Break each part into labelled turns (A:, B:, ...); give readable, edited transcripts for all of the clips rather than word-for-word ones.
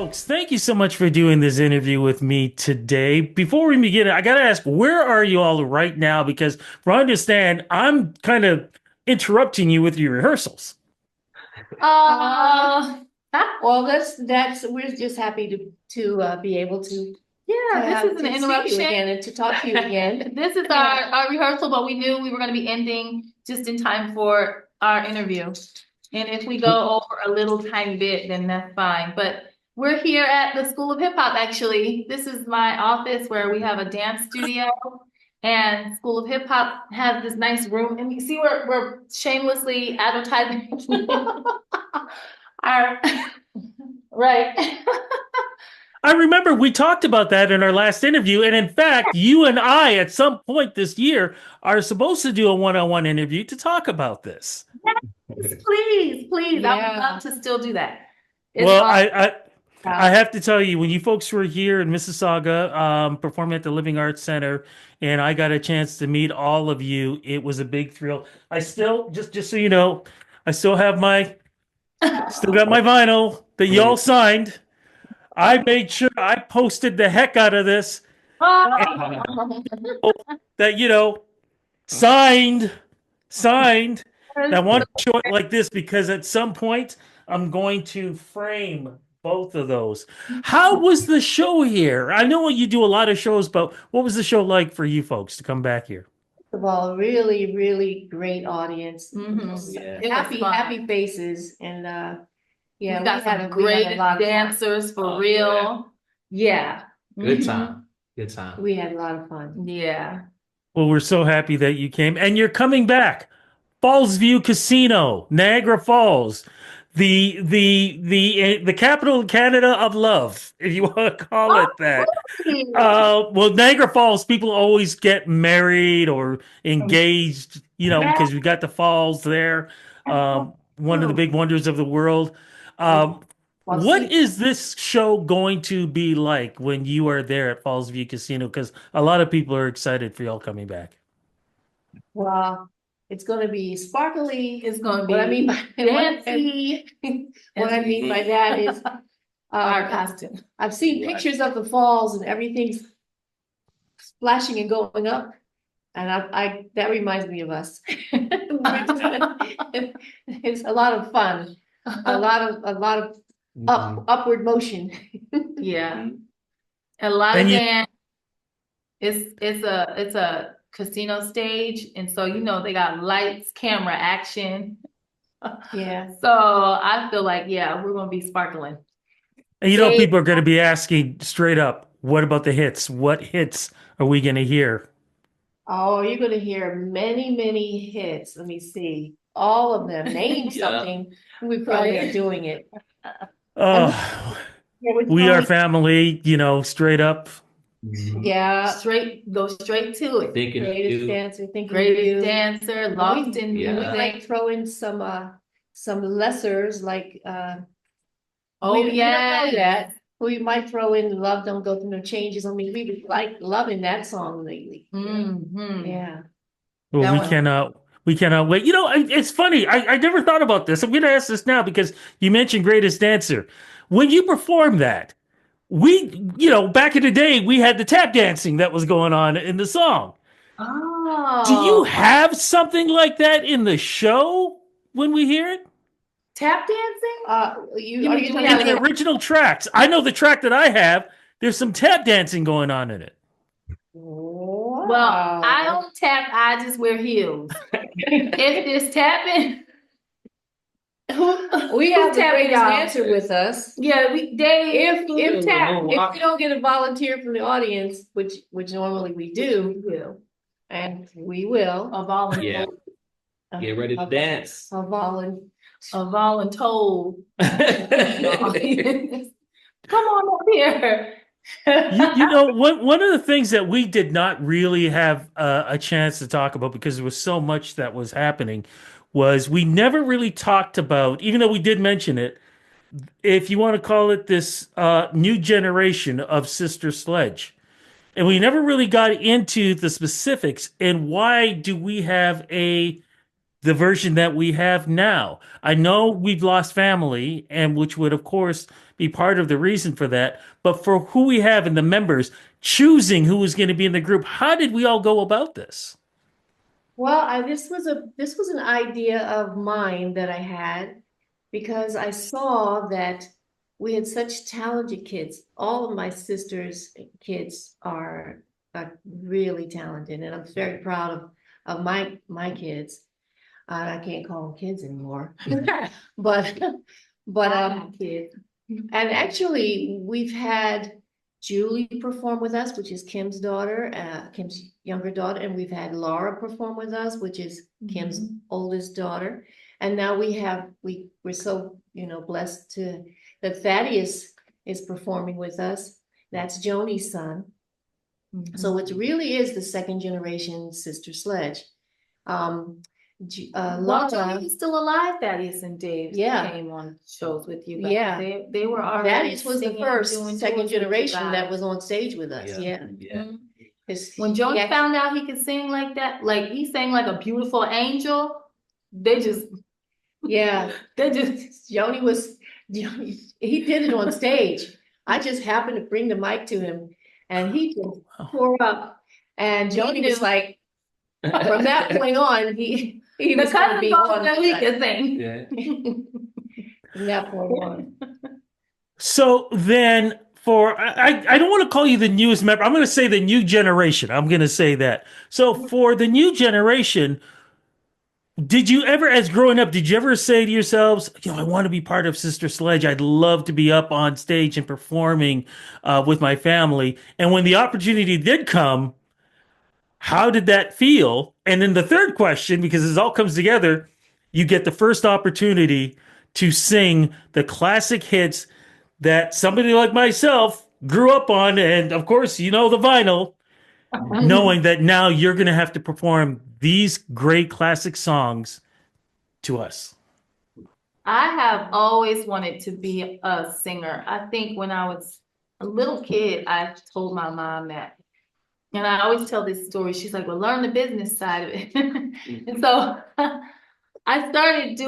A: folks, thank you so much for doing this interview with me today. Before we begin, I got to ask, where are you all right now? Because from what I understand, I'm kind of interrupting you with your rehearsals.
B: Uh, well, that's we're just happy to be able to
C: Yeah, this is an
B: see you
C: interruption.
B: again and to talk to you again.
C: This is our rehearsal, but we knew we were going to be ending just in time for our interview. And if we go over a little tiny bit, then that's fine. But we're here at the School of Hip Hop, actually. This is my office where we have a dance studio. And School of Hip Hop has this nice room. And you see, we're shamelessly advertising our right.
A: I remember we talked about that in our last interview. And in fact, you and I, at some point this year, are supposed to do a one-on-one interview to talk about this.
C: Please, please. I would
B: Yeah.
C: love to still do that. It's
A: Well,
C: awesome.
A: I have to tell you, when you folks were here in Mississauga, performing at the Living Arts Center, and I got a chance to meet all of you, it was a big thrill. I still, just so you know, I still have still got my vinyl that y'all signed. I made sure I posted the heck out of this, that, signed, signed. And I want to show it like this because at some point I'm going to frame both of those. How was the show here? I know you do a lot of shows, but what was the show like for you folks to come back here?
B: First of all, really, really great audience.
C: Mhm. Yeah.
B: Happy faces, and yeah,
C: We got some great dancers for real. Yeah.
D: Good
C: Mhm.
D: time. Good time.
B: We had a lot of fun.
C: Yeah.
A: Well, we're so happy that you came and you're coming back. Fallsview Casino, Niagara Falls, the capital of Canada of love, if you want to call it that. Well, Niagara Falls, people always get married or engaged, because we got the falls there. One of the big wonders of the world. What is this show going to be like when you are there at Fallsview Casino? Because a lot of people are excited for y'all coming back.
B: Well, it's going to be sparkly.
C: It's going to be
B: What I mean by
C: fancy.
B: what I mean by that is
C: Our costume.
B: I've seen pictures of the falls and everything's splashing and going up. And I that reminds me of us. It's a lot of fun, a lot of upward motion.
C: Yeah. A lot of
A: And you-
C: dance. It's a casino stage, and so they got lights, camera, action.
B: Yeah.
C: So I feel like we're gonna be sparkling.
A: And people are going to be asking straight up, what about the hits? What hits are we going to hear?
B: Oh, you're gonna hear many, many hits. Let me see. All of them. Name
D: Yeah.
B: something. We probably are doing it.
A: Oh,
B: Yeah,
A: we are family, straight up.
B: Yeah.
C: Go straight to it.
D: Thinking of
B: Greatest
D: you.
B: dancer, thinking of
C: Greatest
B: you.
C: dancer, lost in
D: Yeah.
B: We
C: music.
B: might throw in some lessers like
C: Oh
B: we don't know
C: yeah.
B: that. We might throw in Love Don't Go Through No Changes. I mean, we was like loving that song lately.
C: Mm-hmm.
B: Yeah.
A: Well,
C: That
A: we
C: one.
A: cannot wait. It's funny. I never thought about this. I'm going to ask this now because you mentioned Greatest Dancer. When you perform that, back in the day, we had the tap dancing that was going on in the song.
C: Oh.
A: Do you have something like that in the show when we hear it?
C: tap dancing?
B: You
C: mean,
B: are
C: do
B: you
C: we
B: talking
C: have
A: In the
B: about
A: original tracks. I know the track that I have, there's some tap dancing going on in it.
C: Well, I don't tap. I just wear heels. If there's tapping,
B: we have the
C: tapping
B: greatest
C: y'all?
B: dancer with us.
C: Yeah,
B: If
D: Moonwalk.
B: we don't get a volunteer from the audience, which normally we do,
C: will
B: and we will,
C: a volunteer,
D: Yeah. Get ready to dance.
B: a volunteer.
C: a voluntold. Come on up here.
A: One of the things that we did not really have a chance to talk about because there was so much that was happening was we never really talked about, even though we did mention it, if you want to call it this new generation of Sister Sledge. And we never really got into the specifics and why do we have the version that we have now. I know we've lost family, and which would, of course, be part of the reason for that. But for who we have and the members choosing who was going to be in the group, how did we all go about this?
B: Well, this was an idea of mine that I had because I saw that we had such talented kids. All of my sister's kids are really talented, and I'm very proud of my kids. I can't call them kids anymore, but
C: Kids.
B: and actually we've had Julie perform with us, which is Kim's daughter, Kim's younger daughter, and we've had Laura perform with us, which is Kim's oldest daughter. And now we're so, blessed that Thaddeus is performing with us. That's Joni's son. So it really is the second generation Sister Sledge.
C: Well,
B: Laura,
C: Johnny's still alive. Thaddeus and Dave
B: Yeah.
C: came on shows with you guys.
B: Yeah.
C: They were already
B: Thaddeus was the
C: singing and
B: first
C: doing
B: second
C: tours with you
B: generation that
C: guys.
B: was on stage with us. Yeah.
C: Mhm.
B: His-
C: When Johnny
B: he
C: found out he could sing like that, like he sang like a beautiful angel, they just
B: Yeah, Joni, he did it on stage. I just happened to bring the mic to him and he just tore up. And Joni was like, from that point on, he
C: the
B: was gonna
C: cousin
B: be
C: told
B: on.
C: him that he could sing.
D: Yeah.
B: From that point on.
A: So then, I don't want to call you the newest member. I'm going to say the new generation. I'm going to say that. So for the new generation, did you ever, as growing up, did you ever say to yourselves, I want to be part of Sister Sledge. I'd love to be up on stage and performing with my family. And when the opportunity did come, how did that feel? And then the third question, because this all comes together, you get the first opportunity to sing the classic hits that somebody like myself grew up on. And of course, the vinyl, knowing that now you're going to have to perform these great classic songs to us.
C: I have always wanted to be a singer. I think when I was a little kid, I told my mom that. And I always tell this story. She's like, well, learn the business side of it. And so I started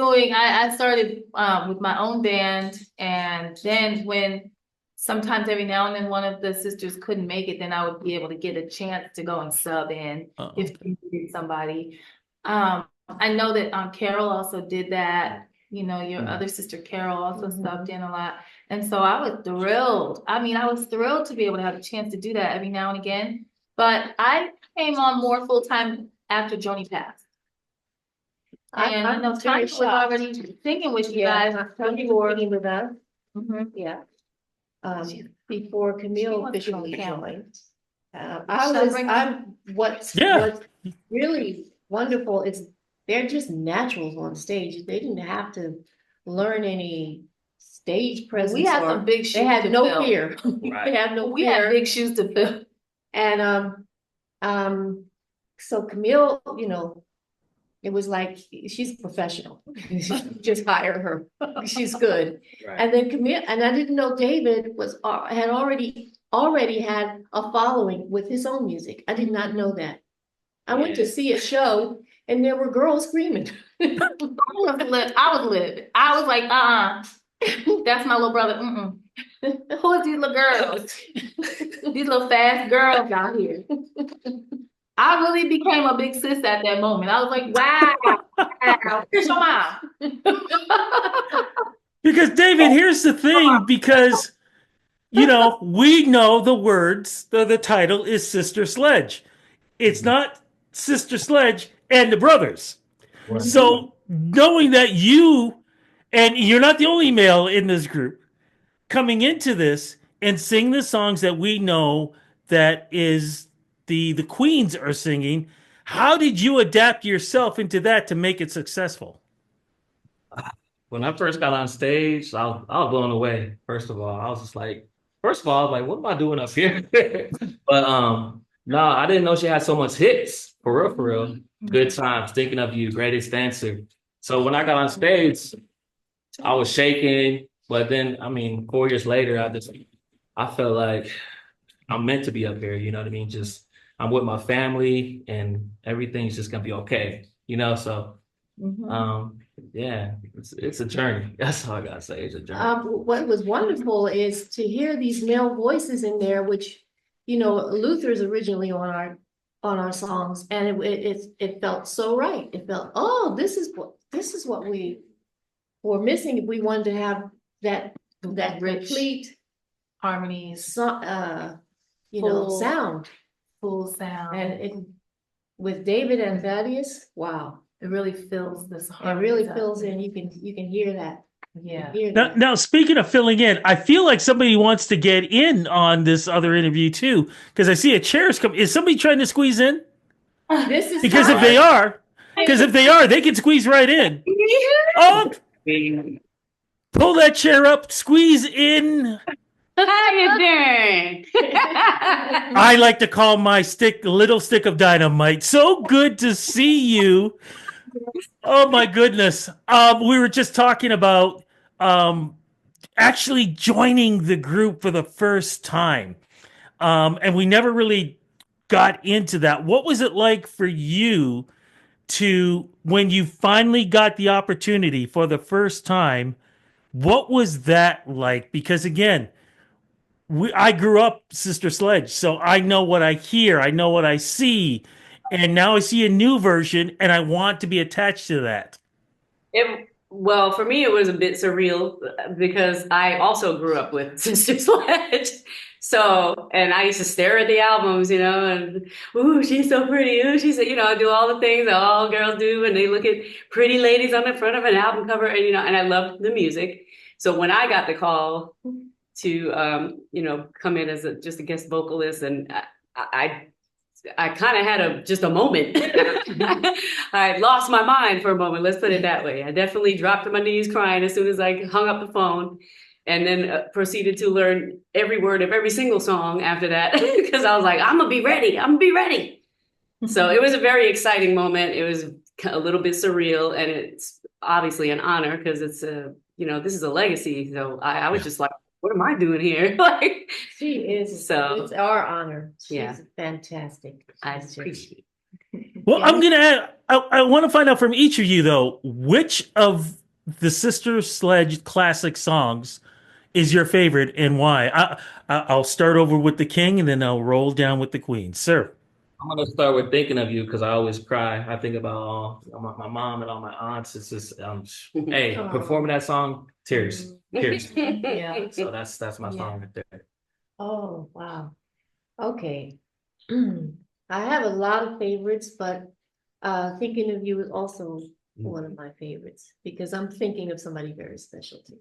C: with my own band. And then when sometimes every now and then one of the sisters couldn't make it, then I would be able to get a chance to go and sub in if they needed somebody. I know that Carol also did that. Your other sister Carol also subbed in a lot. And so I was thrilled. I mean, I was thrilled to be able to have a chance to do that every now and again. But I came on more full-time after Joni passed. And I know Tanya was already singing with you guys.
B: Before singing with us.
C: Mhm.
B: Yeah. Before Camille
C: wants to be on
B: officially
C: camera.
B: joined.
C: Shall
B: What's really wonderful is they're just naturals on stage. They didn't have to learn any stage presence.
C: We had some big shoes
B: They had
C: to
B: no
C: fill.
B: fear.
D: Right.
B: They had no
C: We had
B: fear.
C: big shoes to fill.
B: And so Camille, it was like she's a professional. Just hire her. She's good.
D: Right.
B: And then Camille, and I didn't know David had already had a following with his own music. I did not know that. I went to see a show and there were girls screaming.
C: I was livid. I was like, that's my little brother. Who is these little girls? These little fast girls out here. I really became a big sis at that moment. I was like, wow, here's your mom.
A: Because David, here's the thing, because we know the words, the title is Sister Sledge. It's not Sister Sledge and the Brothers.
D: Right.
A: So knowing that and you're not the only male in this group, coming into this and sing the songs that we know that is the queens are singing, how did you adapt yourself into that to make it successful?
D: When I first got on stage, I was blown away. First of all, I was like, what am I doing up here? But no, I didn't know she had so much hits. For real, for real. Good Times, Thinking of You, Greatest Dancer. So when I got on stage, I was shaking. But then, 4 years later, I felt like I'm meant to be up here. You know what I mean? Just I'm with my family, and everything's just gonna be okay. So Yeah, it's a journey. That's all I gotta say. It's a journey.
B: What was wonderful is to hear these male voices in there, which, Luther's originally on our songs, and it felt so right. It felt, oh, this is what we were missing if we wanted to have that
C: Rich
B: complete
C: harmonies,
B: full sound.
C: full sound.
B: And with David and Thaddeus, wow,
C: it really fills this
B: it
C: harmony.
B: really fills in. You can hear that.
C: Yeah.
A: Now, speaking of filling in, I feel like somebody wants to get in on this other interview too, because I see a chair's come. Is somebody trying to squeeze in?
B: This is
A: Because if they are, they can squeeze right in. Oh, pull that chair up, squeeze in.
E: How you doing?
A: I like to call my stick little stick of dynamite. So good to see you. Oh my goodness. We were just talking about actually joining the group for the first time. And we never really got into that. What was it like for you when you finally got the opportunity for the first time? What was that like? Because again, I grew up Sister Sledge, so I know what I hear, I know what I see, and now I see a new version, and I want to be attached to that.
E: Well, for me, it was a bit surreal because I also grew up with Sister Sledge. So, and I used to stare at the albums, and ooh, she's so pretty. Ooh, she's, I do all the things that all girls do, and they look at pretty ladies on the front of an album cover, and I love the music. So when I got the call to, come in as just a guest vocalist, and I kind of had just a moment. I lost my mind for a moment. Let's put it that way. I definitely dropped to my knees crying as soon as I hung up the phone, and then proceeded to learn every word of every single song after that because I was like, I'm gonna be ready. I'm gonna be ready. So it was a very exciting moment. It was a little bit surreal, and it's obviously an honor because it's this is a legacy. So I was just like, what am I doing here? Like,
B: she is.
E: So
B: it's our honor.
E: Yeah.
B: She's fantastic.
E: I appreciate it.
A: Well, I'm gonna add, I want to find out from each of you though, which of the Sister Sledge classic songs is your favorite and why? I'll start over with the king and then I'll roll down with the queen. Sir.
D: I'm gonna start with thinking of you because I always cry. I think about my mom and all my aunts. It's just hey, performing that song, tears.
B: Yeah.
D: So that's my song right there.
B: Oh, wow. Okay. I have a lot of favorites, but thinking of you is also one of my favorites because I'm thinking of somebody very special too.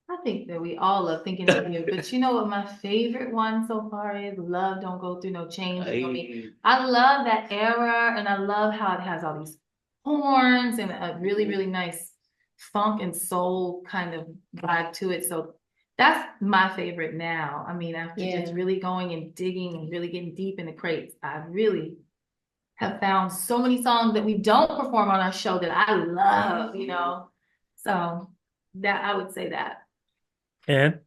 C: I think that we all love thinking of you, but you know what my favorite one so far is? Love Don't Go Through No Changes on Me. I love that era, and I love how it has all these horns and a really, really nice funk and soul kind of vibe to it. So that's my favorite now. I mean, after just really going and digging and really getting deep in the crates, I really have found so many songs that we don't perform on our show that I love, So that I would say that.
A: And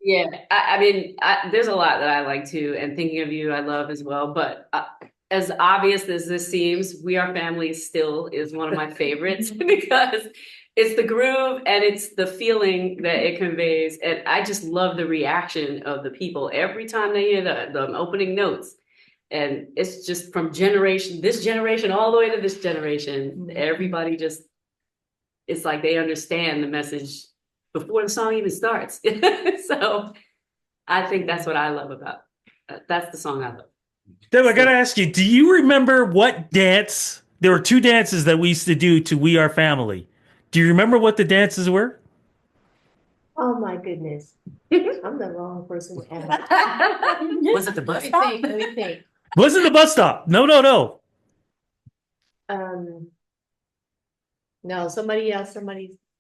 E: Yeah, I mean, there's a lot that I like too, and thinking of you, I love as well. But as obvious as this seems, We Are Family still is one of my favorites because it's the groove and it's the feeling that it conveys, and I just love the reaction of the people every time they hear the opening notes. And it's just from this generation, all the way to this generation. Everybody it's like they understand the message before the song even starts. So I think that's what I love about that's the song I love.
A: Deb, I gotta ask you, do you remember what dance? There were two dances that we used to do to We Are Family. Do you remember what the dances were?
B: Oh my goodness. I'm the wrong person to ask.
E: Was it the bus stop?
B: Let me think.
A: Wasn't the bus stop? No.
B: No, somebody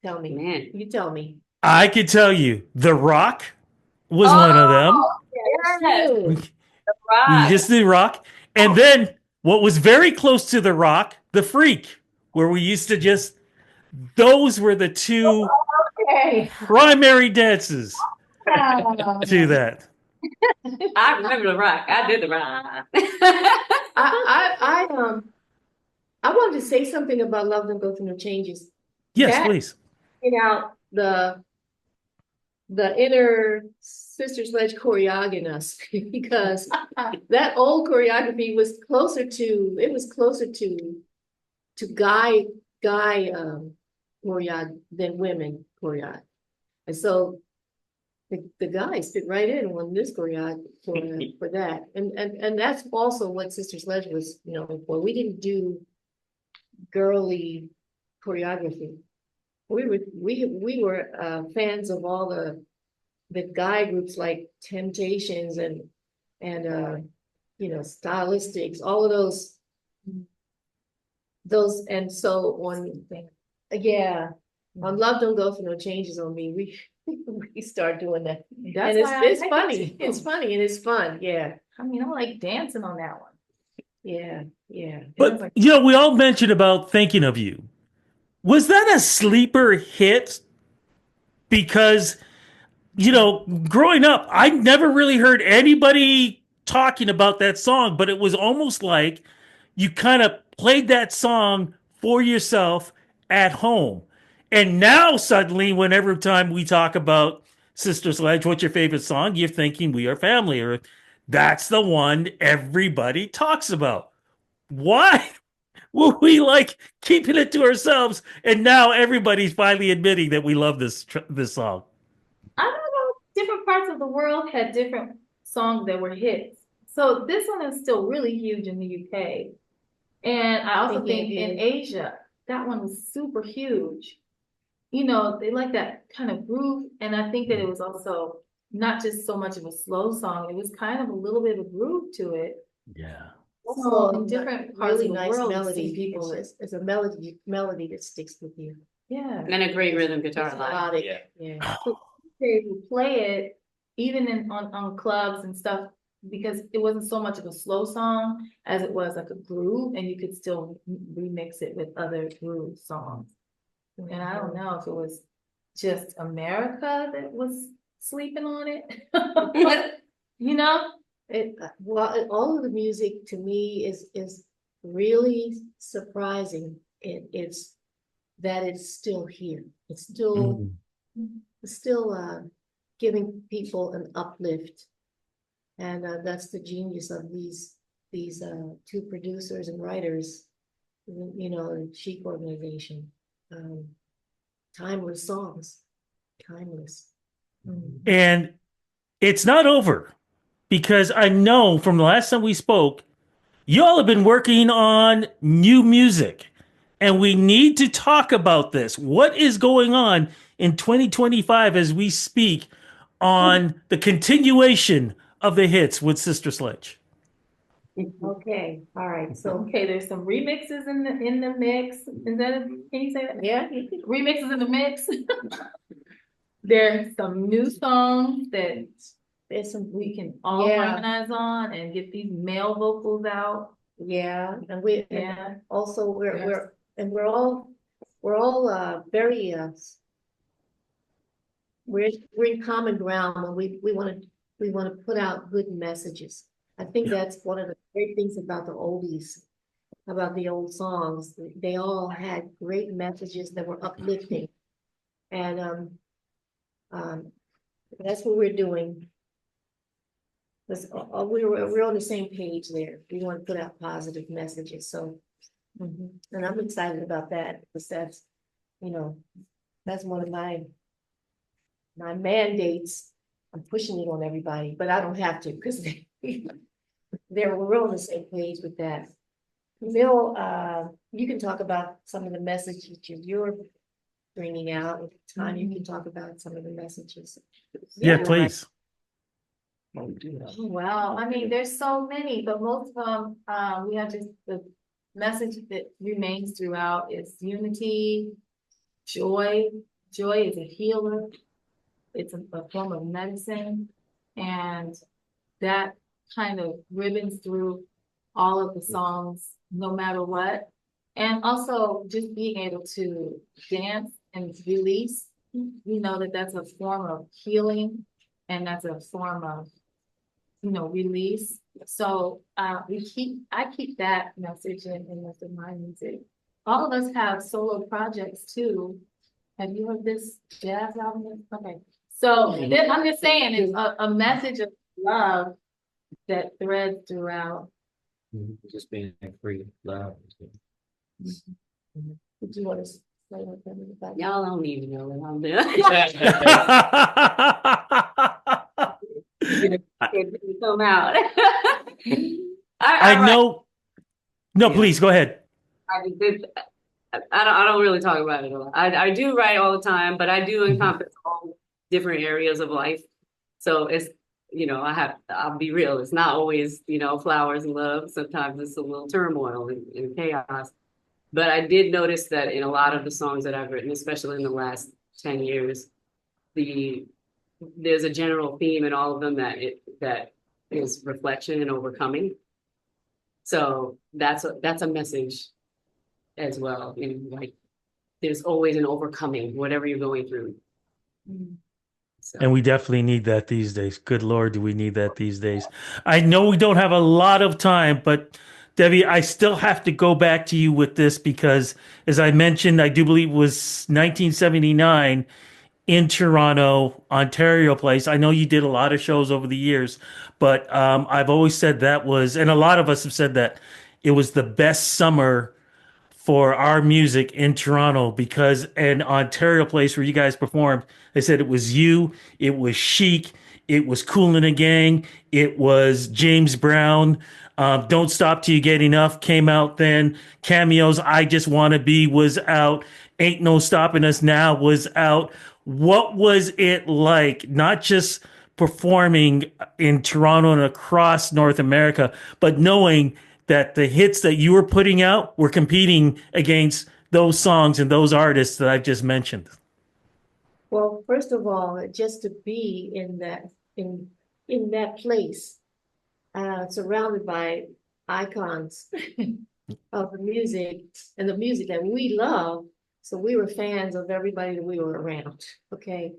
B: tell me.
E: Man.
B: You tell me.
A: I could tell you, The Rock was one of them.
E: Yes.
A: You just did Rock. And then what was very close to The Rock, The Freak, where we used to those were the two primary dances to that.
E: I remember The Rock. I did The Rock.
B: I wanted to say something about Love Don't Go Through No Changes.
A: Yes,
B: That,
A: please.
B: out the inner Sister Sledge choreography in us because that old choreography was closer to guy choreo than women choreo. And so the guys fit right in on this choreo for that. And that's also what Sister Sledge was, for. We didn't do girly choreography. We were fans of all the guy groups like Temptations and Stylistics, all of those, and so on. Yeah, on Love Don't Go For No Changes on Me, we start doing that.
C: That's
B: And
C: why I
B: it's
C: like
B: funny.
C: it too.
B: It's funny and it's fun. Yeah,
C: I mean, I like dancing on that one.
B: yeah, yeah.
A: But we all mentioned about Thinking of You. Was that a sleeper hit? Because growing up, I never really heard anybody talking about that song, but it was almost like you kind of played that song for yourself at home. And now suddenly, whenever time we talk about Sister Sledge, what's your favorite song? You're thinking We Are Family, or that's the one everybody talks about. Why were we like keeping it to ourselves? And now everybody's finally admitting that we love this song.
C: I don't know. Different parts of the world had different songs that were hits. So this one is still really huge in the UK. And I also think in Asia, that one was super huge. They like that kind of groove. And I think that it was also not just so much of a slow song, it was kind of a little bit of a groove to it.
A: Yeah.
C: So in different parts
B: really
C: of the
B: nice
C: world,
B: melody.
C: people,
B: It's a melody that sticks with you.
C: yeah.
E: And a great rhythm guitar
B: It's
E: line.
B: melodic.
D: Yeah.
B: Yeah.
C: They would play it even on clubs and stuff because it wasn't so much of a slow song as it was like a groove, and you could still remix it with other groove songs. And I don't know if it was just America that was sleeping on it, but
B: All of the music to me is really surprising. It's that it's still here. It's still giving people an uplift, and that's the genius of these two producers and writers, the Chic organization. Timeless songs, timeless.
A: And it's not over because I know from the last time we spoke, y'all have been working on new music. And we need to talk about this. What is going on in 2025 as we speak on the continuation of the hits with Sister Sledge?
B: Okay, all right, so
C: okay, there's some remixes in the mix. Can you say that?
B: yeah,
C: Remixes in the mix. There's some new songs that
B: there's some,
C: we can all
B: Yeah.
C: harmonize on and get these male vocals out.
B: yeah, and
C: Yeah.
B: also we're all very we're in common ground when we want to put out good messages. I think that's one of the great things about the oldies, about the old songs. They all had great messages that were uplifting, and that's what we're doing. We're on the same page there. We want to put out positive messages. So, and I'm excited about that because that's one of my mandates. I'm pushing it on everybody, but I don't have to because we're on the same page with that. Bill, you can talk about some of the messages you're bringing out. At the time, you can talk about some of the messages.
A: Yeah, please.
C: Well, I mean, there's so many, but most of them, we have just the message that remains throughout is unity, joy. Joy is a healer. It's a form of medicine, and that kind of ribbons through all of the songs, no matter what. And also just being able to dance and release, we know that that's a form of healing, and that's a form of release. So I keep that message in my music. All of us have solo projects too. Have you heard this jazz album? Okay. So I'm just saying it's a message of love that threads throughout.
D: Just being free, loud.
B: Did you want to say anything about that?
E: Y'all don't even know what I'm doing. It come out.
A: I
E: write-
A: know. No,
E: Yeah.
A: please go ahead.
E: I don't really talk about it a lot. I do write all the time, but I do encompass all different areas of life. So it's, I'll be real. It's not always, flowers and love. Sometimes it's a little turmoil and chaos. But I did notice that in a lot of the songs that I've written, especially in the last 10 years, there's a general theme in all of them that is reflection and overcoming. So that's a message as well. And like, there's always an overcoming, whatever you're going through. So.
A: And we definitely need that these days. Good Lord, do we need that these days? I know we don't have a lot of time, but Debbie, I still have to go back to you with this because, as I mentioned, I do believe it was 1979 in Toronto, Ontario Place. I know you did a lot of shows over the years, but I've always said that was, and a lot of us have said that it was the best summer for our music in Toronto because in Ontario Place where you guys performed, they said it was you, it was Chic, it was Kool and the Gang, it was James Brown. Don't Stop Till You Get Enough came out then. Cameos, I Just Wanna Be was out. Ain't No Stopping Us Now was out. What was it like, not just performing in Toronto and across North America, but knowing that the hits that you were putting out were competing against those songs and those artists that I've just mentioned?
B: Well, first of all, just to be in that place, surrounded by icons of the music and the music that we love. So we were fans of everybody that we were around. Okay,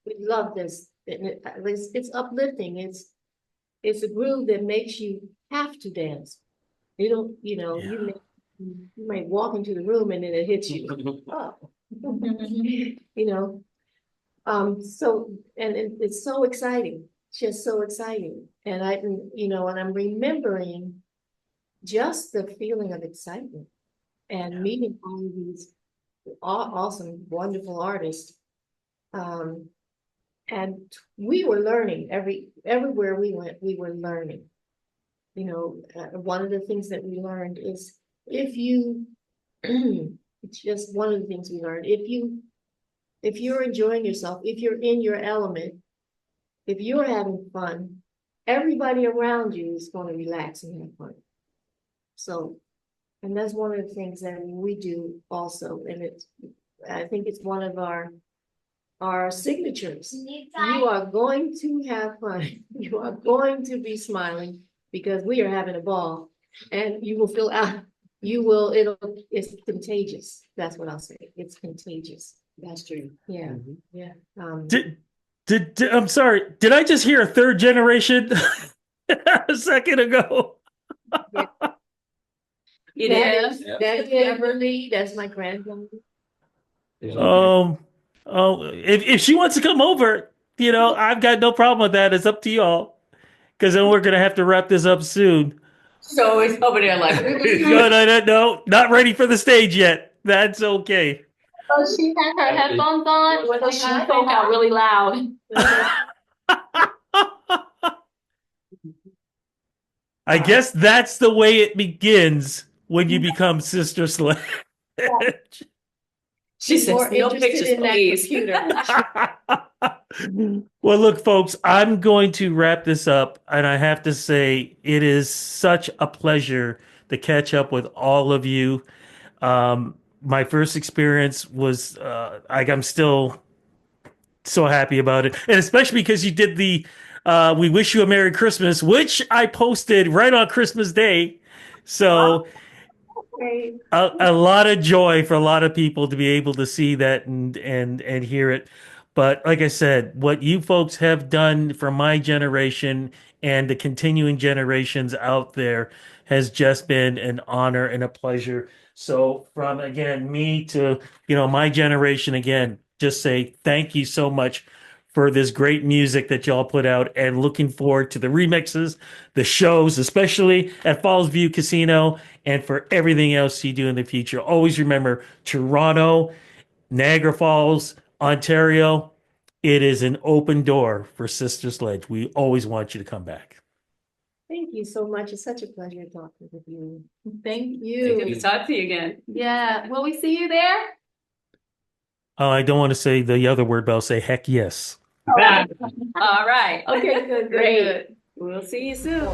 B: we love this. It's uplifting. It's a groove that makes you have to dance. You might walk into the room and then it hits you. Oh. So it's so exciting, just so exciting. And I'm remembering just the feeling of excitement and meeting all of these awesome, wonderful artists. And we were learning everywhere we went, we were learning. One of the things that we learned is it's just one of the things we learned. If you're enjoying yourself, if you're in your element, if you're having fun, everybody around you is going to relax and have fun. So, and that's one of the things that we do also. And I think it's one of our signatures. You are going to have fun. You are going to be smiling because we are having a ball, and you will feel out. It's contagious. That's what I'll say. It's contagious.
E: That's true.
B: Yeah.
E: Mm-hmm.
B: Yeah.
A: I'm sorry. Did I just hear a third generation a second ago?
E: It is.
B: That is Everly. That's my grandmother.
A: If she wants to come over, I've got no problem with that. It's up to y'all. Because then we're going to have to wrap this up soon.
E: So it's over there like,
A: No, not ready for the stage yet. That's okay.
C: So she had her headphones on, so she spoke out really loud.
A: I guess that's the way it begins when you become Sister Sledge.
E: she says,
B: More
E: no
B: interested
E: pictures,
B: in that
E: please.
B: computer.
A: Well, look, folks, I'm going to wrap this up, and I have to say it is such a pleasure to catch up with all of you. My first experience was I'm still so happy about it, and especially because you did the "We Wish You a Merry Christmas," which I posted right on Christmas Day. So a lot of joy for a lot of people to be able to see that and hear it. But like I said, what you folks have done for my generation and the continuing generations out there has just been an honor and a pleasure. So from again me to my generation again, just say thank you so much for this great music that y'all put out and looking forward to the remixes, the shows, especially at Fallsview Casino, and for everything else you do in the future. Always remember Toronto, Niagara Falls, Ontario, it is an open door for Sister Sledge. We always want you to come back.
B: Thank you so much. It's such a pleasure talking with you.
C: Thank
E: Good
C: you.
E: to talk to you again.
C: Yeah. Will we see you there?
A: Oh, I don't want to say the other word, but I'll say heck yes.
E: All right.
C: Okay, good,
E: Great.
C: good.
E: We'll see you soon.